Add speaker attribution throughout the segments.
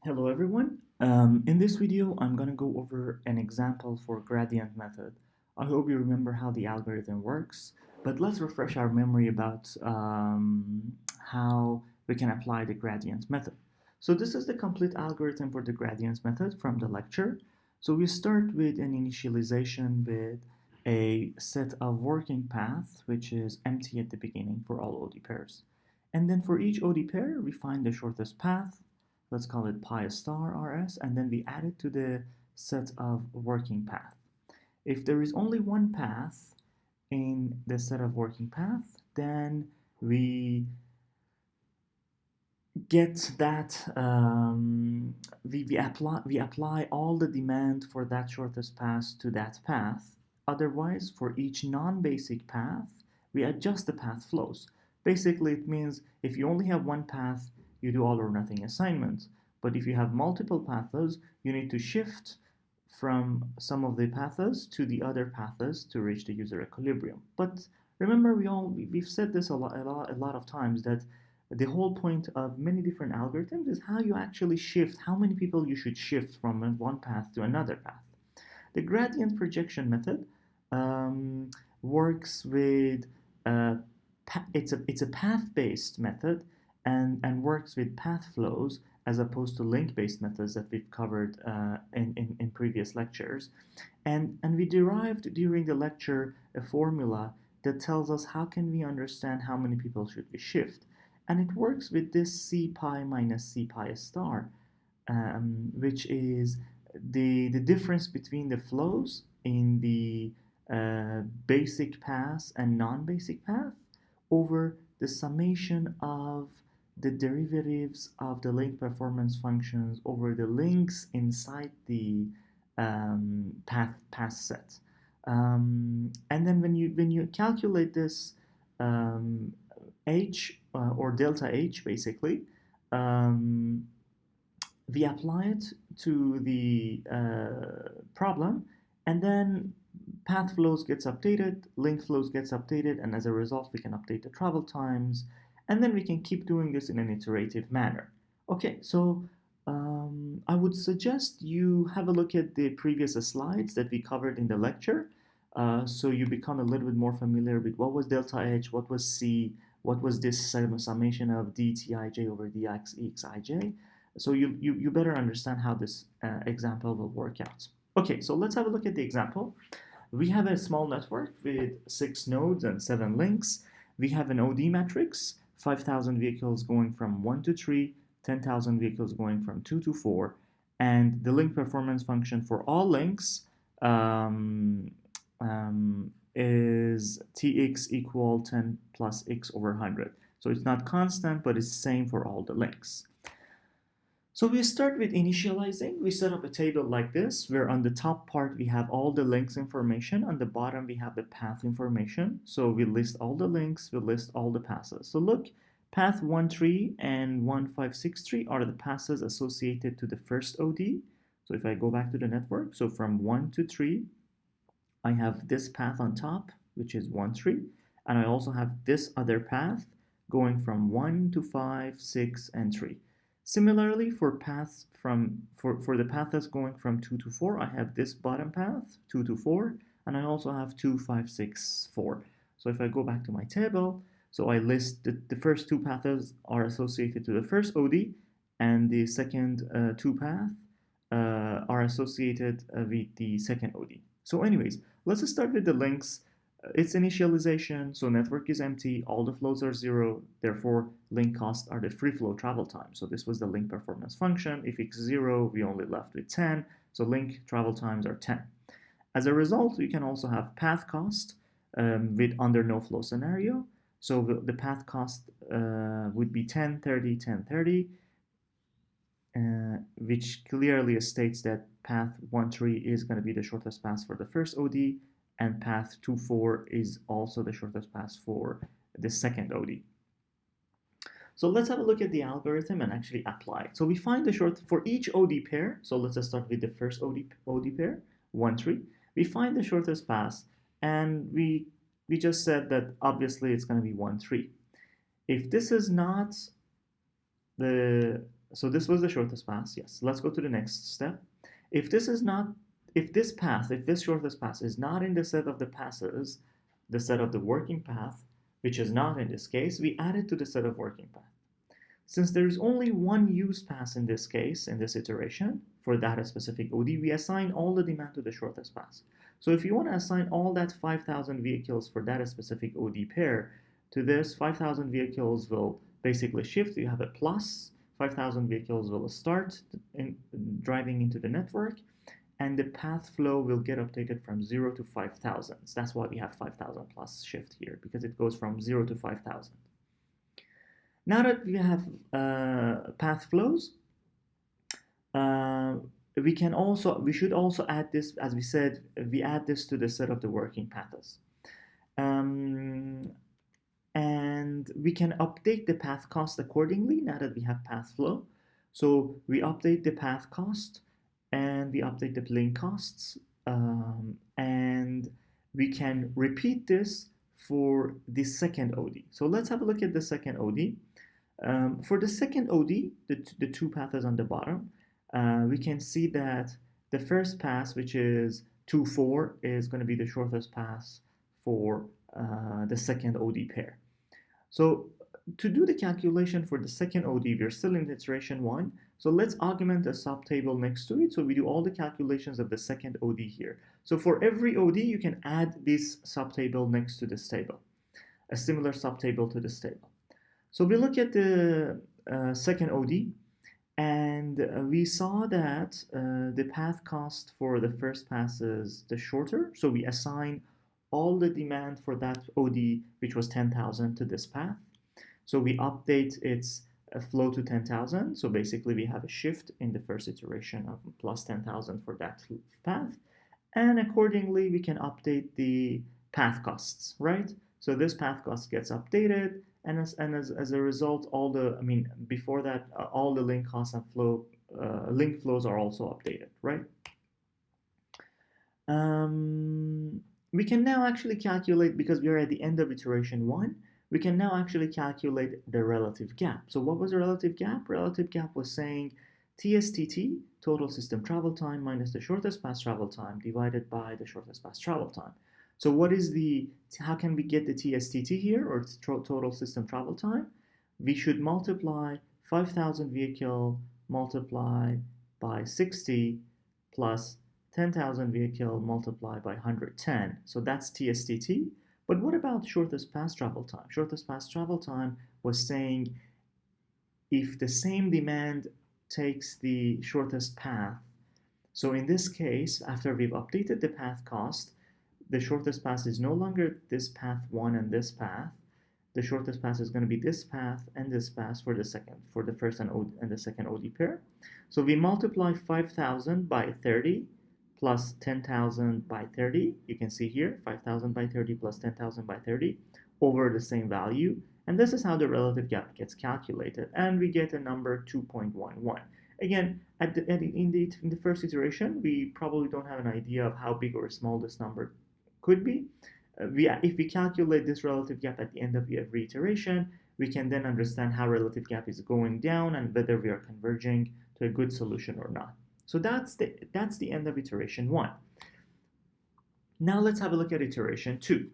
Speaker 1: Hello everyone. In this video, I'm going to go over an example for gradient method. I hope you remember how the algorithm works, but let's refresh our memory about how we can apply the gradient method. So this is the complete algorithm for the gradient method from the lecture. So we start with an initialization with a set of working paths, which is empty at the beginning for all OD pairs. And then for each OD pair, we find the shortest path. Let's call it pi star rs, and then we add it to the set of working path. If there is only one path in the set of working path, then we get that we apply all the demand for that shortest path to that path. Otherwise, for each non-basic path, we adjust the path flows. Basically, it means if you only have one path, you do all or nothing assignment. But if you have multiple paths, you need to shift from some of the paths to the other paths to reach the user equilibrium. But remember, we've said this a lot of times that the whole point of many different algorithms is how you actually shift, how many people you should shift from one path to another path. The gradient projection method um, works with it's a path-based method and works with path flows as opposed to link-based methods that we've covered in previous lectures. And we derived during the lecture a formula that tells us how can we understand how many people should we shift. And it works with this C pi minus C pi star, which is the difference between the flows in the basic path and non-basic path over the summation of the derivatives of the link performance functions over the links inside the path set. And then when you calculate this um, h or delta h basically, um, we apply it to the problem, and then path flows gets updated, link flows gets updated, and as a result we can update the travel times, and then we can keep doing this in an iterative manner. Okay, so I would suggest you have a look at the previous slides that we covered in the lecture, so you become a little bit more familiar with what was delta H, what was C, what was this summation of dTij over dxExij. So you better understand how this example will work out. Okay, so let's have a look at the example. We have a small network with 6 nodes and 7 links. We have an OD matrix, 5,000 vehicles going from 1 to 3, 10,000 vehicles going from 2 to 4, and the link performance function for all links is tx equal 10 plus x over 100. So it's not constant, but it's the same for all the links. So we start with initializing. We set up a table like this, where on the top part we have all the links information, on the bottom we have the path information. So we list all the links, we list all the passes. So look, path 13 and 1563 are the passes associated to the first OD. So if I go back to the network, so from 1 to 3, I have this path on top, which is 13, and I also have this other path going from 1 to 5, 6, and 3. Similarly, for paths for the path that's going from 2 to 4, I have this bottom path, 2 to 4, and I also have 2, 5, 6, 4. So if I go back to my table, so I list the first two paths are associated to the first OD, and the second two paths are associated with the second OD. So anyways, let's start with the links. It's initialization, so network is empty, all the flows are 0, therefore link costs are the free flow travel time. So this was the link performance function. If it's 0, we only left with 10, so link travel times are 10. As a result, we can also have path cost with under no flow scenario. So the path cost would be 10, 30, 10, 30, which clearly states that path 13 is going to be the shortest path for the first OD, and path 24 is also the shortest path for the second OD. So let's have a look at the algorithm and actually apply it. So we find the short for each OD pair. So let's just start with the first OD pair, 13. We find the shortest path, and we just said that obviously it's going to be 13. If this is not the So this was the shortest path, yes. Let's go to the next step. If this shortest path is not in the set of the passes, the set of the working path, which is not in this case, we add it to the set of working path. Since there is only one use path in this case, in this iteration, for that specific OD, we assign all the demand to the shortest path. So if you want to assign all that 5,000 vehicles for that specific OD pair to this, 5,000 vehicles will basically shift. You have a plus, 5,000 vehicles will start driving into the network, and the path flow will get updated from 0 to 5,000. That's why we have 5,000 plus shift here, because it goes from 0 to 5,000. Now that we have path flows, we should also add this, as we said, we add this to the set of the working paths. And we can update the path cost accordingly now that we have path flow. So we update the path cost and we update the link costs, and we can repeat this for the second OD. So let's have a look at the second OD. For the second OD, the two paths on the bottom, we can see that the first pass, which is 2,4, is going to be the shortest pass for the second OD pair. So to do the calculation for the second OD, we're still in iteration 1. So let's augment a subtable next to it. So we do all the calculations of the second OD here. So for every OD, you can add this subtable next to this table, a similar subtable to this table. So we look at the second OD, and we saw that the path cost for the first pass is the shorter. So we assign all the demand for that OD, which was 10,000, to this path. So we update its flow to 10,000. So basically we have a shift in the first iteration of plus 10,000 for that path. And accordingly, we can update the path costs, right? So this path cost gets updated, and as a result, all the, before that, all the link costs and link flows are also updated, right? We can now actually calculate, because we are at the end of iteration 1, we can now actually calculate the relative gap. So what was the relative gap? Relative gap was saying TSTT, total system travel time, minus the shortest path travel time divided by the shortest path travel time. So how can we get the TSTT here, or total system travel time? We should multiply 5,000 vehicle multiplied by 60 plus 10,000 vehicle multiplied by 110. So that's TSTT. But what about shortest path travel time? Shortest path travel time was saying if the same demand takes the shortest path. So in this case, after we've updated the path cost, the shortest path is no longer this path 1 and this path. The shortest path is going to be this path and this path for the first and the second OD pair. So we multiply 5,000 by 30 plus 10,000 by 30. You can see here 5,000 by 30 plus 10,000 by 30 over the same value. And this is how the relative gap gets calculated. And we get a number 2.11. Again, in the first iteration, we probably don't have an idea of how big or small this number could be. If we calculate this relative gap at the end of every iteration, we can then understand how relative gap is going down and whether we are converging to a good solution or not. So that's the end of iteration 1. Now let's have a look at iteration 2.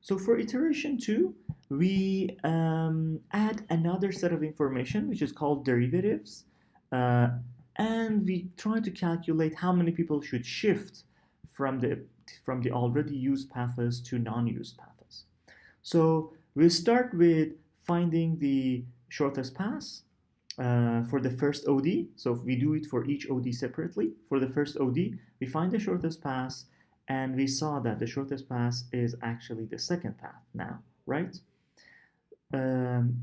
Speaker 1: So for iteration 2, we add another set of information, which is called derivatives, and we try to calculate how many people should shift from the already used paths to non-used paths. So we'll start with finding the shortest path for the first OD. So if we do it for each OD separately, for the first OD, we find the shortest path, and we saw that the shortest path is actually the second path now, right?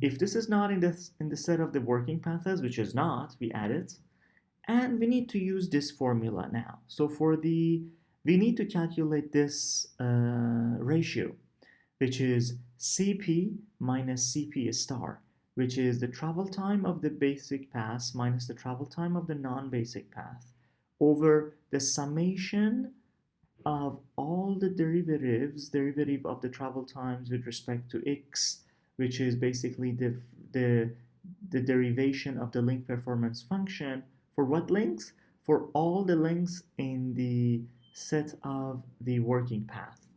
Speaker 1: If this is not in the set of the working paths, which is not, we add it, and we need to use this formula now. So we need to calculate this ratio, which is CP minus CP star, which is the travel time of the basic path minus the travel time of the non-basic path over the summation of all the derivative of the travel times with respect to x, which is basically the the derivation of the link performance function for what links? For all the links in the set of the working path.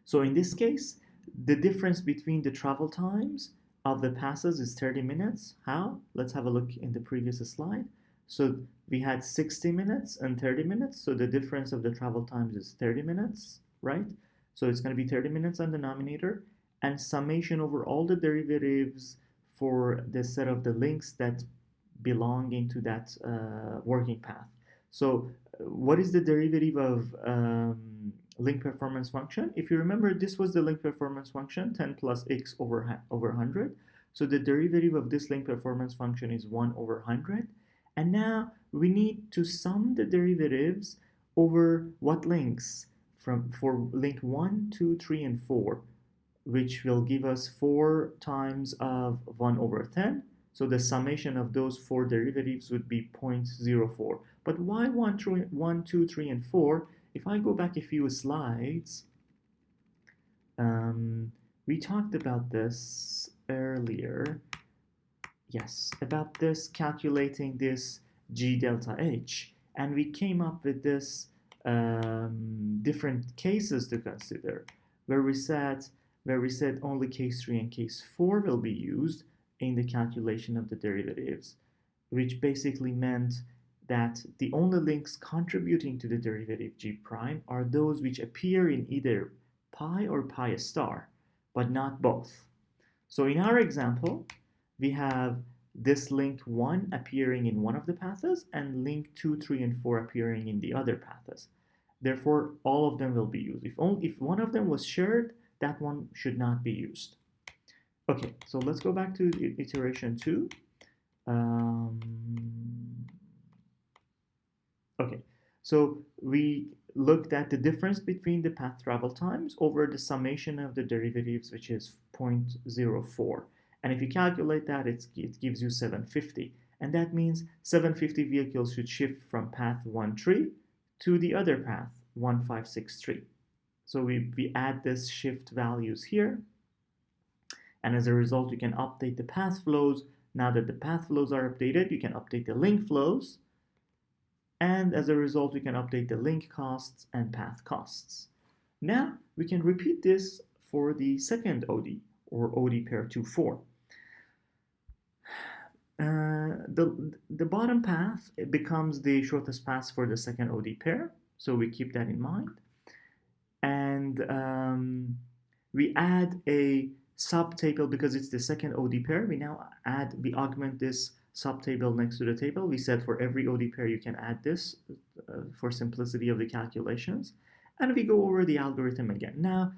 Speaker 1: So in this case, the difference between the travel times of the passes is 30 minutes. How? Let's have a look in the previous slide. So we had 60 minutes and 30 minutes. So the difference of the travel times is 30 minutes, right? So it's going to be 30 minutes on the denominator and summation over all the derivatives for the set of the links that belong into that working path. So what is the derivative of link performance function? If you remember, this was the link performance function, 10 plus x over 100. So the derivative of this link performance function is 1 over 100. And now we need to sum the derivatives over what links? For link 1, 2, 3, and 4, which will give us 4 times of 1 over 10. So the summation of those 4 derivatives would be 0.04. But why 1, 2, 3, and 4? If I go back a few slides, we talked about this earlier. Yes, about this, calculating this G delta H. And we came up with this different cases to consider, where we said only case 3 and case 4 will be used in the calculation of the derivatives, which basically meant that the only links contributing to the derivative G prime are those which appear in either pi or pi star, but not both. So in our example, we have this link 1 appearing in one of the paths and link 2, 3, and 4 appearing in the other paths. Therefore, all of them will be used. If one of them was shared, that one should not be used. Okay, so let's go back to iteration 2. Okay, so we looked at the difference between the path travel times over the summation of the derivatives, which is 0.04. And if you calculate that, it gives you 750. And that means 750 vehicles should shift from path 13 to the other path, 1563. So we add this shift values here. And as a result, you can update the path flows. Now that the path flows are updated, you can update the link flows. And as a result, we can update the link costs and path costs. Now we can repeat this for the second OD, or OD pair 2-4. The bottom path becomes the shortest path for the second OD pair, so we keep that in mind. And we add a subtable because it's the second OD pair. We augment this subtable next to the table. We said for every OD pair you can add this for simplicity of the calculations. And we go over the algorithm again. Now,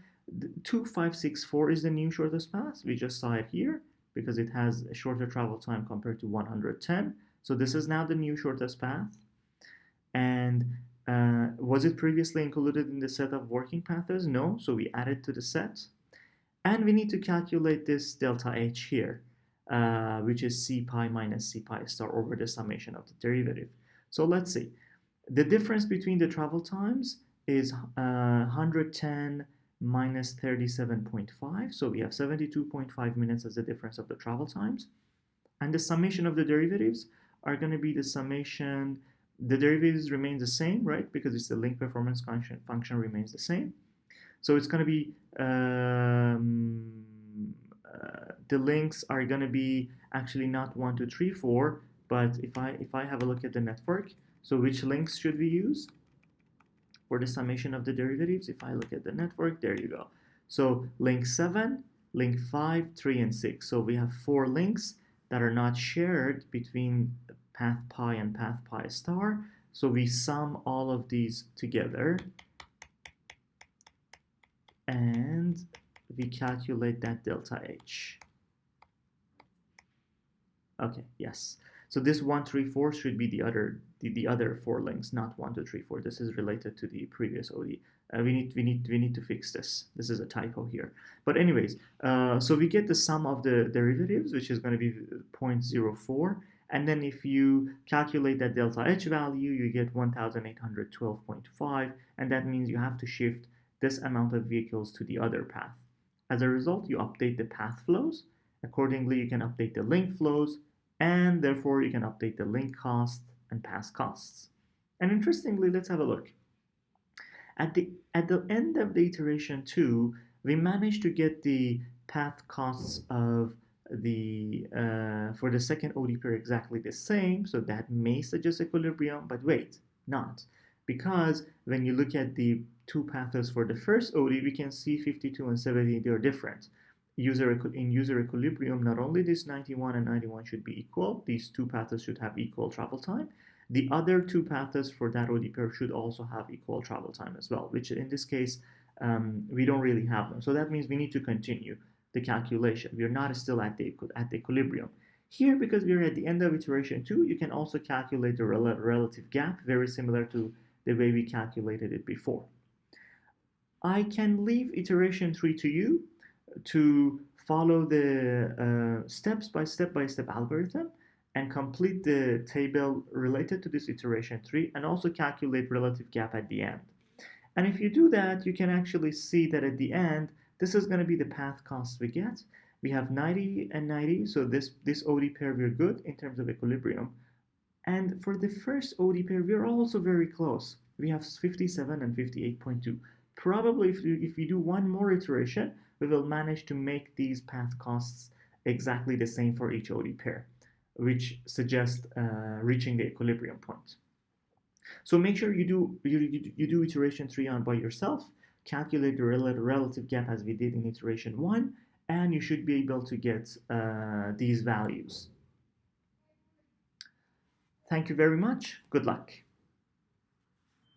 Speaker 1: 2564 is the new shortest path. We just saw it here because it has a shorter travel time compared to 110. So this is now the new shortest path. And was it previously included in the set of working paths? No, so we add it to the set. And we need to calculate this delta H here, which is C pi minus C pi star over the summation of the derivative. So let's see. The difference between the travel times is 110 minus 37.5. So we have 72.5 minutes as the difference of the travel times. And the summation of the derivatives are going to be the summation. The derivatives remain the same, right? Because it's the link performance function remains the same. So it's going to be, the links are going to be actually not 1, 2, 3, 4, but if I have a look at the network, so which links should we use for the summation of the derivatives? If I look at the network, there you go. So link 7, link 5, 3, and 6. So we have 4 links that are not shared between path pi and path pi star. So we sum all of these together and we calculate that delta H. Okay, yes. So this 1, 3, 4 should be the other 4 links, not 1, 2, 3, 4. This is related to the previous OD. We need to fix this. This is a typo here. But anyways, so we get the sum of the derivatives, which is going to be 0.04. And then if you calculate that delta H value, you get 1812.5. And that means you have to shift this amount of vehicles to the other path. As a result, you update the path flows Accordingly, you can update the link flows, and therefore you can update the link cost and path costs. And interestingly, let's have a look. At the end of the iteration 2, we managed to get the path costs of the for the second OD pair exactly the same, so that may suggest equilibrium, but wait, not. Because when you look at the two paths for the first OD, we can see 52 and 70, they are different. In user equilibrium, not only this 91 and 91 should be equal, these two paths should have equal travel time, the other two paths for that OD pair should also have equal travel time as well, which in this case, we don't really have them. So that means we need to continue the calculation. We're not still at the equilibrium. Here, because we're at the end of iteration 2, you can also calculate the relative gap, very similar to the way we calculated it before. I can leave iteration 3 to you to follow the step-by-step algorithm and complete the table related to this iteration 3 and also calculate relative gap at the end. And if you do that, you can actually see that at the end, this is going to be the path cost we get. We have 90 and 90, so this OD pair, we're good in terms of equilibrium. And for the first OD pair, we're also very close. We have 57 and 58.2. Probably if we do one more iteration, we will manage to make these path costs exactly the same for each OD pair, which suggests reaching the equilibrium point. So make sure you do iteration 3 on by yourself, calculate the relative gap as we did in iteration 1, and you should be able to get these values. Thank you very much. Good luck.